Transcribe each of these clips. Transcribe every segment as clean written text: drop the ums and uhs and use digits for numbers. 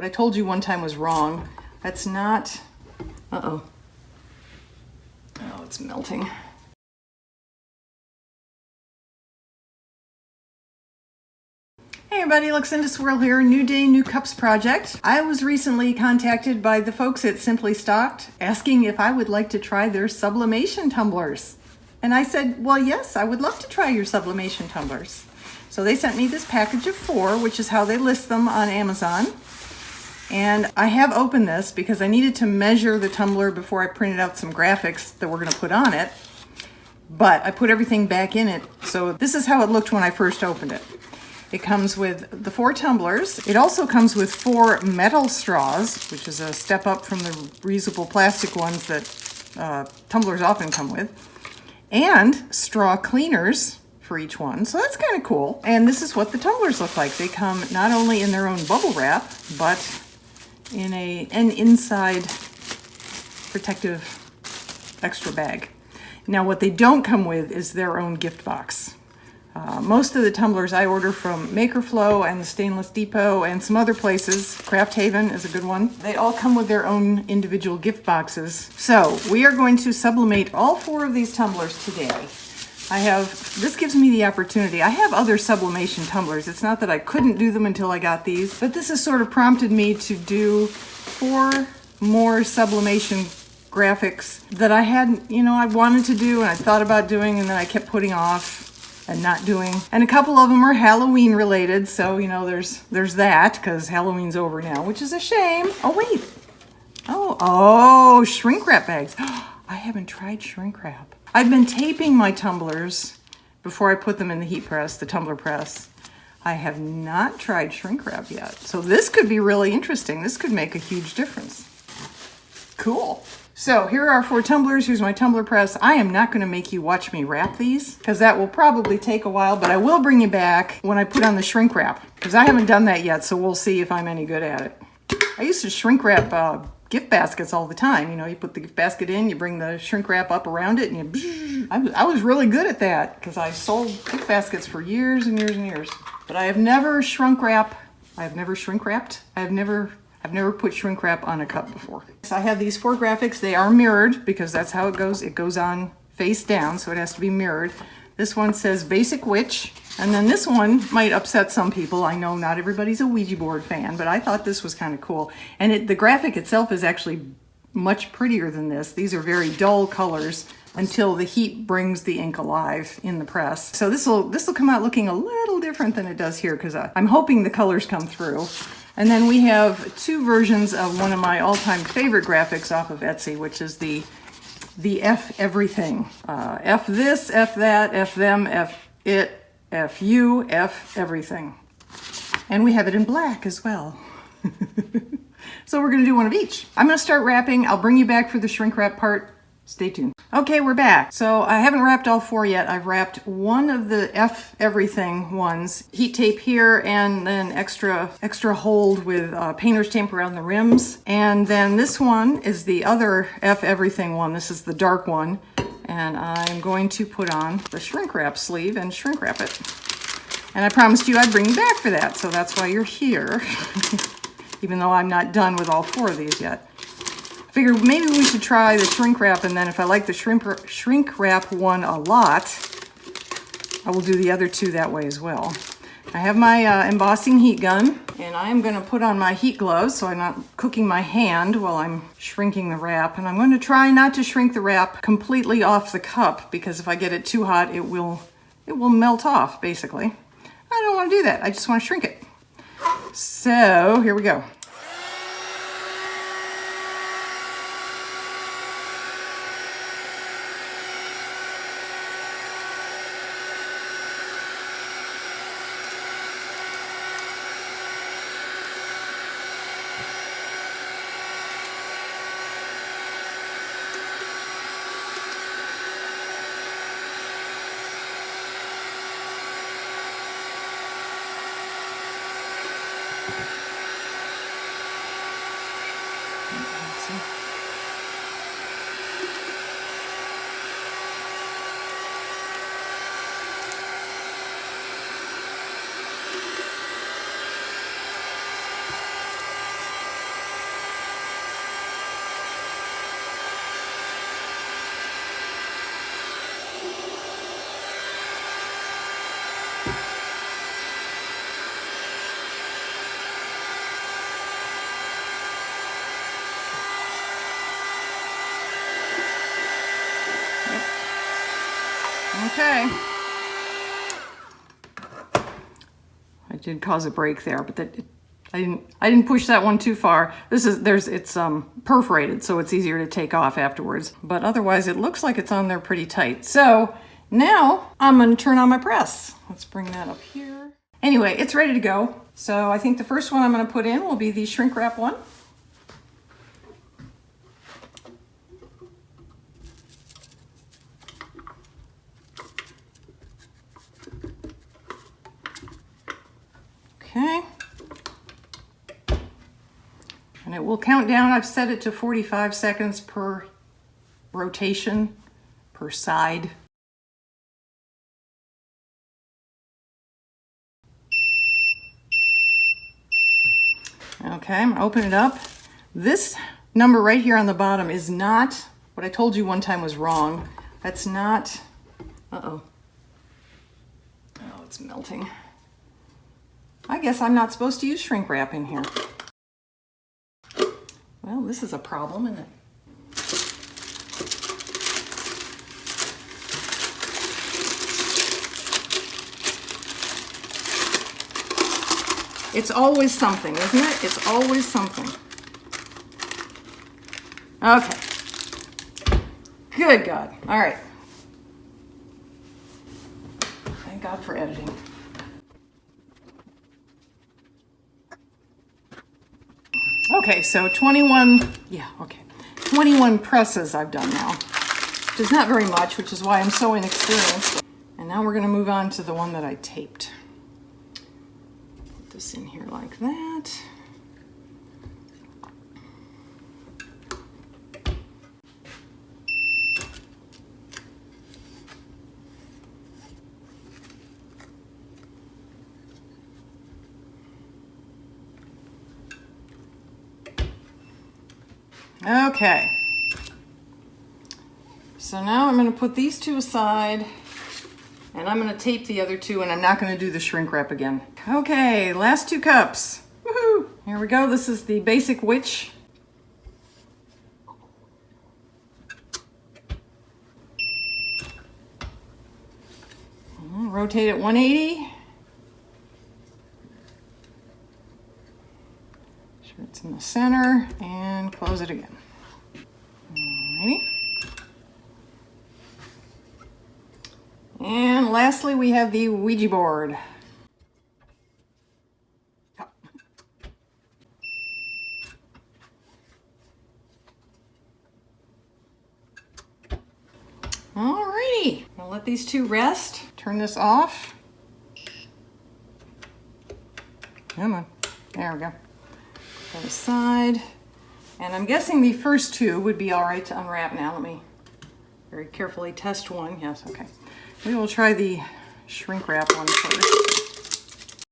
what I told you one time was wrong. That's not, uh-oh. Oh, it's melting. Hey everybody, Luxinda Swirl here, new day, new cups project. I was recently contacted by the folks at Simply Stocked asking if I would like to try their sublimation tumblers. And I said, well, yes, I would love to try your sublimation tumblers. So they sent me this package of 4, which is how they list them on Amazon. And I have opened this because I needed to measure the tumbler before I printed out some graphics that we're gonna put on it. But I put everything back in it. So this is how it looked when I first opened it. It comes with the 4 tumblers. It also comes with 4 metal straws, which is a step up from the reusable plastic ones that tumblers often come with, and straw cleaners for each one. So that's kind of cool. And this is what the tumblers look like. They come not only in their own bubble wrap, but in an inside protective extra bag. Now what they don't come with is their own gift box. Most of the tumblers I order from Makerflow and the Stainless Depot and some other places. Craft Haven is a good one. They all come with their own individual gift boxes. So we are going to sublimate all 4 of these tumblers today. This gives me the opportunity. I have other sublimation tumblers. It's not that I couldn't do them until I got these, but this has sort of prompted me to do 4 more sublimation graphics that I had, I wanted to do and I thought about doing, and then I kept putting off and not doing. And a couple of them are Halloween related, so there's that, because Halloween's over now, which is a shame. Oh wait, oh, shrink wrap bags. I haven't tried shrink wrap. I've been taping my tumblers before I put them in the heat press, the tumbler press. I have not tried shrink wrap yet, so this could be really interesting. This could make a huge difference. Cool. So here are our 4 tumblers. Here's my tumbler press. I am not going to make you watch me wrap these because that will probably take a while, but I will bring you back when I put on the shrink wrap because I haven't done that yet, so we'll see if I'm any good at it. I used to shrink wrap gift baskets all the time. You put the gift basket in, you bring the shrink wrap up around it, and I was really good at that because I sold gift baskets for years and years and years. But I have never shrink wrapped. I've never put shrink wrap on a cup before. So I have these 4 graphics. They are mirrored because that's how it goes. It goes on face down, so it has to be mirrored. This one says Basic Witch, and then this one might upset some people. I know not everybody's a Ouija board fan, but I thought this was kind of cool. And the graphic itself is actually much prettier than this. These are very dull colors until the heat brings the ink alive in the press. So this will come out looking a little different than it does here because I'm hoping the colors come through. And then we have 2 versions of one of my all-time favorite graphics off of Etsy, which is the F everything. F this, F that, F them, F it, F you, F everything. And we have it in black as well. So we're gonna do one of each. I'm gonna start wrapping. I'll bring you back for the shrink wrap part. Stay tuned. Okay, we're back. So I haven't wrapped all 4 yet. I've wrapped one of the F everything ones. Heat tape here and then extra hold with painter's tape around the rims. And then this one is the other F everything one. This is the dark one. And I'm going to put on the shrink wrap sleeve and shrink wrap it. And I promised you I'd bring you back for that. So that's why you're here. Even though I'm not done with all 4 of these yet. Figured maybe we should try the shrink wrap, and then if I like the shrink wrap one a lot, I will do the other 2 that way as well. I have my embossing heat gun, and I'm going to put on my heat gloves so I'm not cooking my hand while I'm shrinking the wrap. And I'm going to try not to shrink the wrap completely off the cup because if I get it too hot, it will melt off, basically. I don't want to do that. I just want to shrink it. So here we go. Okay. I did cause a break there, but I didn't push that one too far. It's perforated, so it's easier to take off afterwards. But otherwise, it looks like it's on there pretty tight. So now I'm gonna turn on my press. Let's bring that up here. Anyway, it's ready to go. So I think the first one I'm gonna put in will be the shrink wrap one. Okay. And it will count down. I've set it to 45 seconds per rotation, per side. Okay, I'm gonna open it up. This number right here on the bottom is not what I told you one time was wrong. That's not, uh-oh. Oh, it's melting. I guess I'm not supposed to use shrink wrap in here. Well, this is a problem, isn't it? It's always something, isn't it? It's always something. Okay. Good God. All right. Thank God for editing. Okay, so 21 presses I've done now, which is not very much, which is why I'm so inexperienced. And now we're going to move on to the one that I taped. Put this in here like that. Okay, so now I'm going to put these two aside and I'm going to tape the other two, and I'm not going to do the shrink wrap again. Okay, last two cups. Woohoo! Here we go. This is the Basic Witch. Rotate it 180. It's in the center, and close it again. Alrighty. And lastly, we have the Ouija board. Alrighty, I'll let these two rest. Turn this off. Come on, there we go. Put aside, and I'm guessing the first two would be all right to unwrap now. Let me very carefully test one. Yes, okay. We will try the shrink wrap one first.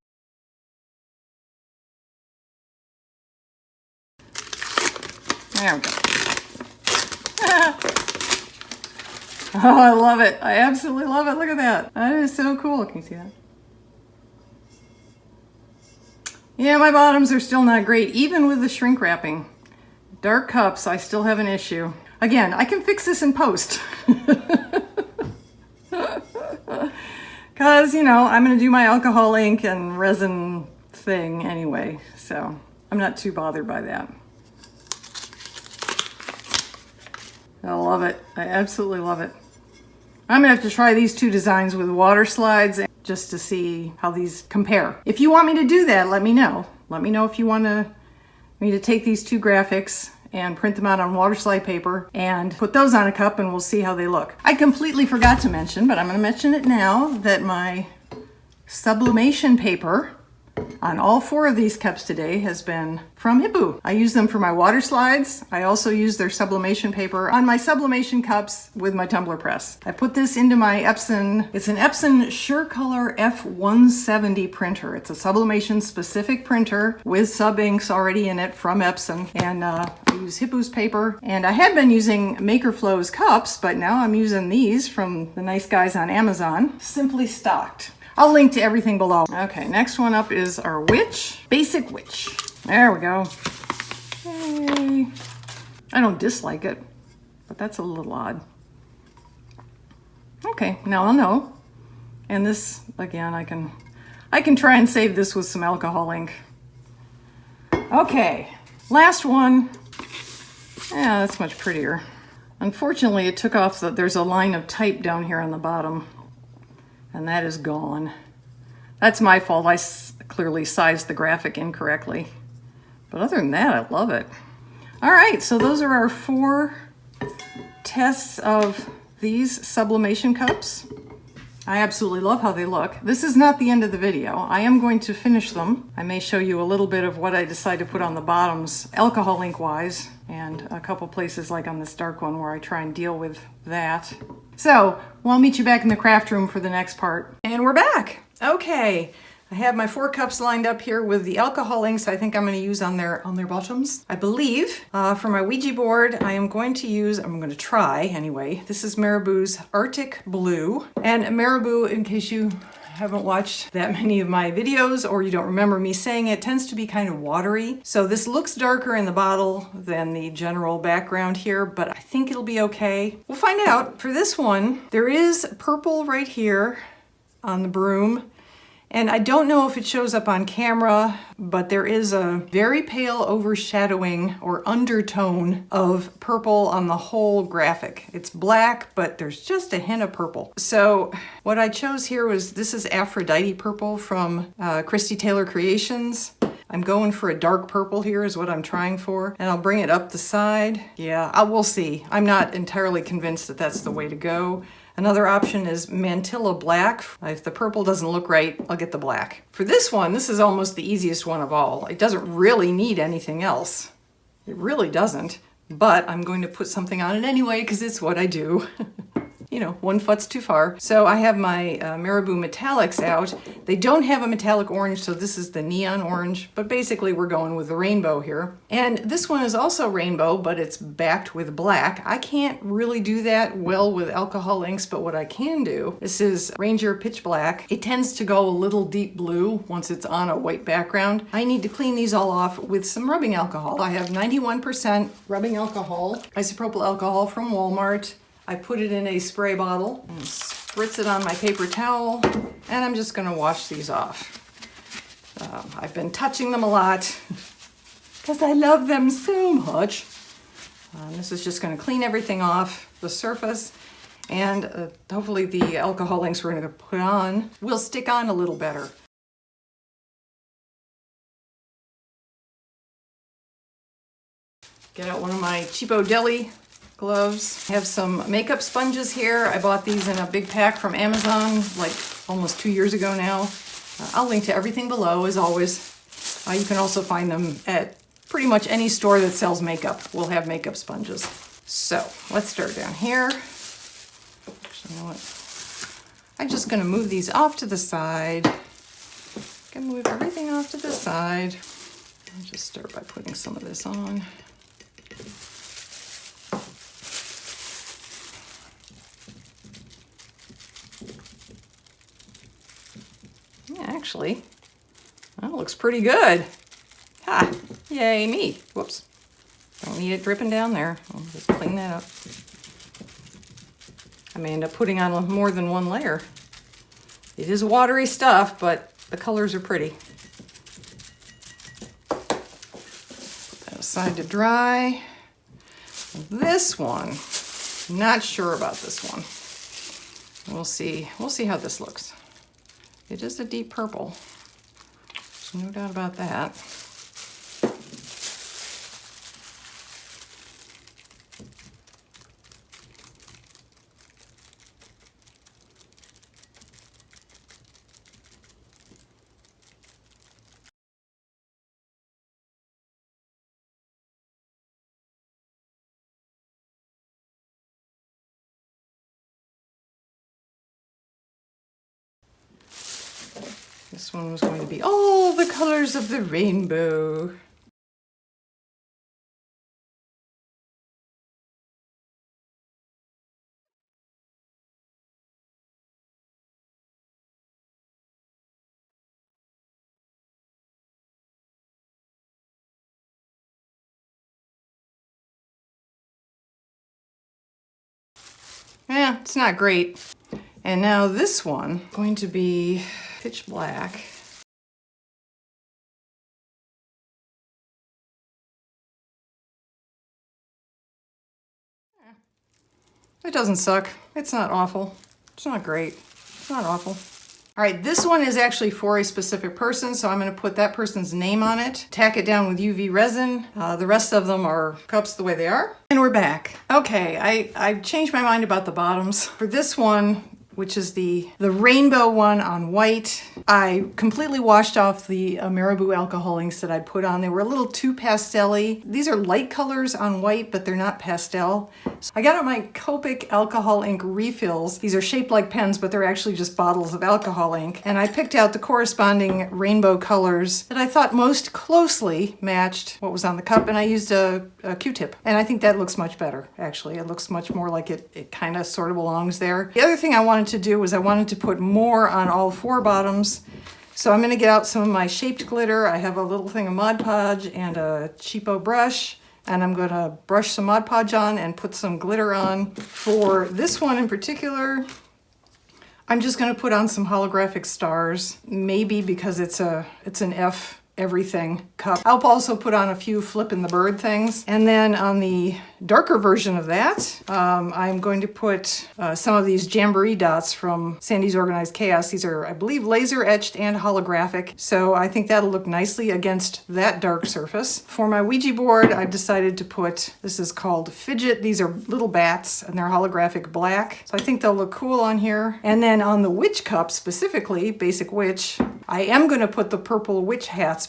There we go. Oh, I love it. I absolutely love it. Look at that. That is so cool. Can you see that? Yeah, my bottoms are still not great, even with the shrink wrapping. Dark cups, I still have an issue. Again, I can fix this in post. Because, you know, I'm going to do my alcohol ink and resin thing anyway, so I'm not too bothered by that. I love it. I absolutely love it. I'm going to have to try these two designs with water slides just to see how these compare. If you want me to do that, let me know. Let me know if you want me to take these two graphics and print them out on water slide paper and put those on a cup, and we'll see how they look. I completely forgot to mention, but I'm going to mention it now, that my sublimation paper on all four of these cups today has been from Hippo. I use them for my water slides. I also use their sublimation paper on my sublimation cups with my tumbler press. I put this into my Epson, it's an Epson SureColor F170 printer. It's a sublimation specific printer with sub inks already in it from Epson. And I use Hippo's paper. And I had been using Makerflow's cups, but now I'm using these from the nice guys on Amazon, simply stocked. I'll link to everything below. Okay, next one up is our witch, Basic Witch. There we go. Yay. I don't dislike it, but that's a little odd. Okay. Okay, now I'll know. And this, again, I can try and save this with some alcohol ink. Okay, last one. Yeah, that's much prettier. Unfortunately, it took off there's a line of type down here on the bottom, and that is gone. That's my fault. I clearly sized the graphic incorrectly. But other than that, I love it. All right, so those are our 4 tests of these sublimation cups. I absolutely love how they look. This is not the end of the video. I am going to finish them. I may show you a little bit of what I decide to put on the bottoms, alcohol ink wise, and a couple places like on this dark one where I try and deal with that. So, well, I'll meet you back in the craft room for the next part. And we're back. Okay. I have my 4 cups lined up here with the alcohol inks I think I'm going to use on their bottoms. I believe for my Ouija board I'm going to try anyway. This is Marabou's Arctic Blue. And Marabou, in case you haven't watched that many of my videos or you don't remember me saying it, tends to be kind of watery. So this looks darker in the bottle than the general background here, but I think it'll be okay. We'll find out. For this one, there is purple right here on the broom. And I don't know if it shows up on camera, but there is a very pale overshadowing or undertone of purple on the whole graphic. It's black, but there's just a hint of purple. So what I chose here was, this is Aphrodite purple from Christy Taylor Creations. I'm going for a dark purple here is what I'm trying for. And I'll bring it up the side. Yeah, we'll see. I'm not entirely convinced that that's the way to go. Another option is Mantilla Black. If the purple doesn't look right, I'll get the black. For this one, this is almost the easiest one of all. It doesn't really need anything else. It really doesn't, but I'm going to put something on it anyway because it's what I do. You know, one foot's too far. So I have my Marabou Metallics out. They don't have a metallic orange, so this is the neon orange, but basically we're going with the rainbow here. And this one is also rainbow, but it's backed with black. I can't really do that well with alcohol inks, but what I can do, this is Ranger Pitch Black. It tends to go a little deep blue once it's on a white background. I need to clean these all off with some rubbing alcohol. I have 91% rubbing alcohol, isopropyl alcohol from Walmart. I put it in a spray bottle and spritz it on my paper towel, and I'm just gonna wash these off. I've been touching them a lot because I love them so much. This is just gonna clean everything off the surface, and hopefully the alcohol inks we're gonna put on will stick on a little better. Get out one of my cheapo deli gloves. I have some makeup sponges here. I bought these in a big pack from Amazon like almost 2 years ago now. I'll link to everything below as always. You can also find them at pretty much any store that sells makeup. We'll have makeup sponges. So let's start down here. Actually, you know what? I'm just gonna move these off to the side. Gonna move everything off to the side. I'll just start by putting some of this on. Actually, that looks pretty good. Ha! Yay me. Whoops. Don't need it dripping down there. I'll just clean that up. I may end up putting on more than one layer. It is watery stuff, but the colors are pretty. Put that aside to dry. This one, not sure about this one. We'll see how this looks. It is a deep purple. There's no doubt about that. This one was going to be all the colors of the rainbow. Yeah, it's not great. And now this one, going to be pitch black. It doesn't suck. It's not awful. It's not great. It's not awful. All right, this one is actually for a specific person, so I'm going to put that person's name on it, tack it down with UV resin. The rest of them are cups the way they are. And we're back. Okay, I changed my mind about the bottoms. For this one, which is the rainbow one on white, I completely washed off the Marabou alcohol inks that I put on. They were a little too pastel-y. These are light colors on white, but they're not pastel. So I got out my Copic alcohol ink refills. These are shaped like pens, but they're actually just bottles of alcohol ink. And I picked out the corresponding rainbow colors that I thought most closely matched what was on the cup, and I used a Q-tip. And I think that looks much better, actually. It looks much more like it kind of sort of belongs there. The other thing I wanted to do was I wanted to put more on all four bottoms. So I'm going to get out some of my shaped glitter. I have a little thing of Mod Podge and a cheapo brush, and I'm going to brush some Mod Podge on and put some glitter on. For this one in particular, I'm just going to put on some holographic stars, maybe because it's an F everything cup. I'll also put on a few flippin' the bird things. And then on the darker version of that, I'm going to put some of these Jamboree dots from Sandy's Organized Chaos. These are, I believe, laser etched and holographic. So I think that'll look nicely against that dark surface. For my Ouija board, I've decided to put, this is called Fidget. These are little bats and they're holographic black. So I think they'll look cool on here. And then on the witch cup specifically, Basic Witch, I am going to put the purple witch hats.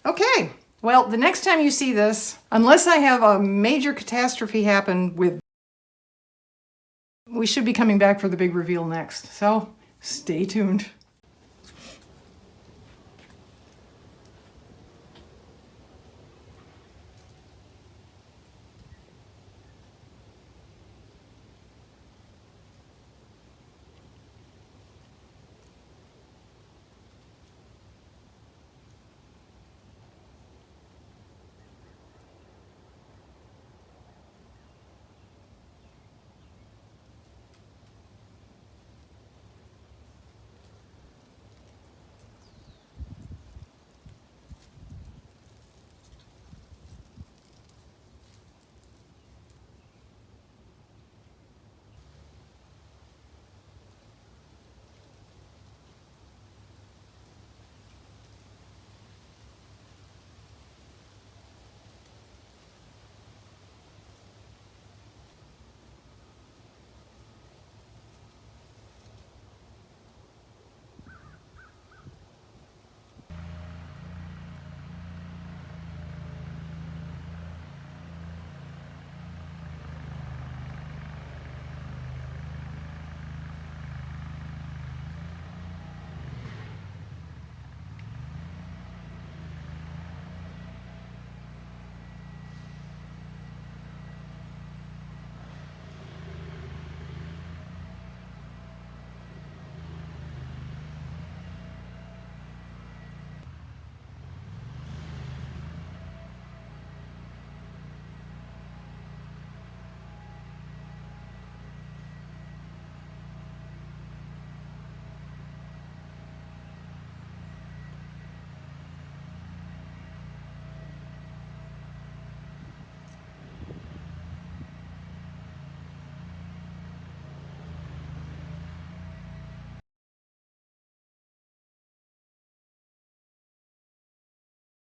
Okay, well, the next time you see this, unless I have a major catastrophe happen with, we should be coming back for the big reveal next. So stay tuned.